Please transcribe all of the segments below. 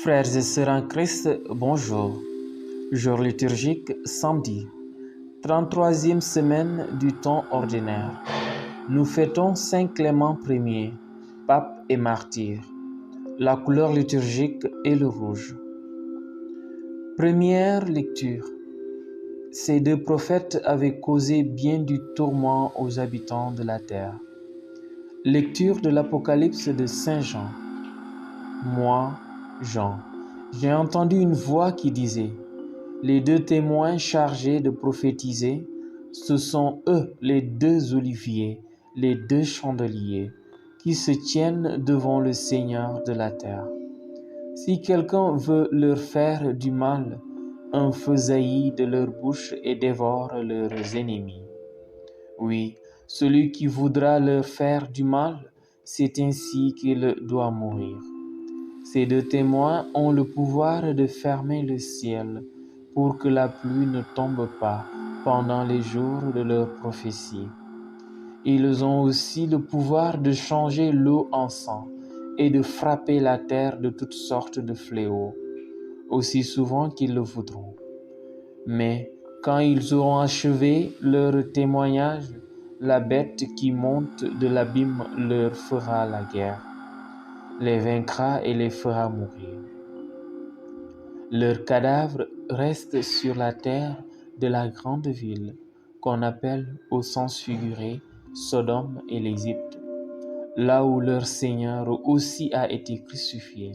Frères et sœurs en Christ, bonjour. Jour liturgique samedi, 33e semaine du temps ordinaire. Nous fêtons Saint Clément Ier, pape et martyr. La couleur liturgique est le rouge. Première lecture. Ces deux prophètes avaient causé bien du tourment aux habitants de la terre. Lecture de l'Apocalypse de Saint Jean. Moi, Jean, j'ai entendu une voix qui disait: les deux témoins chargés de prophétiser, ce sont eux les deux oliviers, les deux chandeliers, qui se tiennent devant le Seigneur de la terre. Si quelqu'un veut leur faire du mal, un feu jaillit de leur bouche et dévore leurs ennemis. Oui, celui qui voudra leur faire du mal, c'est ainsi qu'il doit mourir. Ces deux témoins ont le pouvoir de fermer le ciel pour que la pluie ne tombe pas pendant les jours de leur prophétie. Ils ont aussi le pouvoir de changer l'eau en sang et de frapper la terre de toutes sortes de fléaux, aussi souvent qu'ils le voudront. Mais quand ils auront achevé leur témoignage, la bête qui monte de l'abîme leur fera la guerre, les vaincra et les fera mourir. Leurs cadavres restent sur la terre de la grande ville qu'on appelle au sens figuré Sodome et l'Égypte, là où leur Seigneur aussi a été crucifié.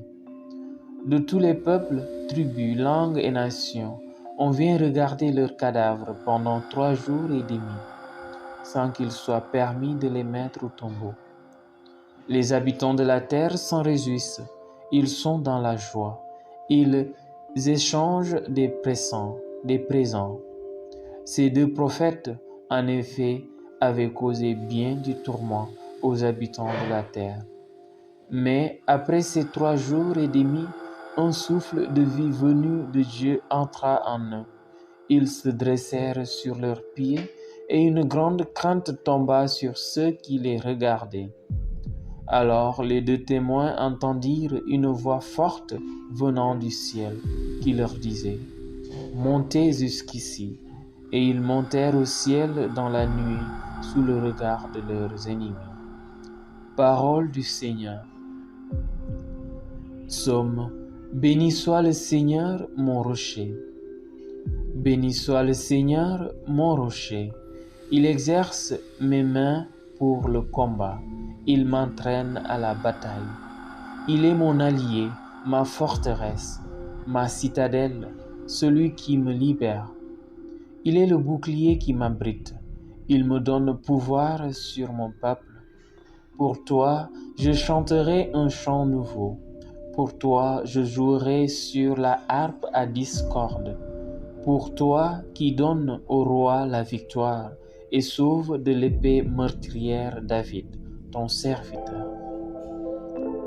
De tous les peuples, tribus, langues et nations, on vient regarder leurs cadavres pendant 3 jours et demi, sans qu'il soit permis de les mettre au tombeau. Les habitants de la terre s'en réjouissent, ils sont dans la joie, ils échangent des présents. Ces deux prophètes, en effet, avaient causé bien du tourment aux habitants de la terre. Mais après ces 3 jours et demi, un souffle de vie venu de Dieu entra en eux. Ils se dressèrent sur leurs pieds et une grande crainte tomba sur ceux qui les regardaient. Alors les deux témoins entendirent une voix forte venant du ciel qui leur disait: montez jusqu'ici. Et ils montèrent au ciel dans la nuit sous le regard de leurs ennemis. Parole du Seigneur. Psaume. Béni soit le Seigneur, mon rocher. Béni soit le Seigneur, mon rocher. Il exerce mes mains pour le combat. Il m'entraîne à la bataille. Il est mon allié, ma forteresse, ma citadelle, celui qui me libère. Il est le bouclier qui m'abrite. Il me donne pouvoir sur mon peuple. Pour toi, je chanterai un chant nouveau. Pour toi, je jouerai sur la harpe à 10 cordes. Pour toi qui donnes au roi la victoire et sauve de l'épée meurtrière David, ton serviteur.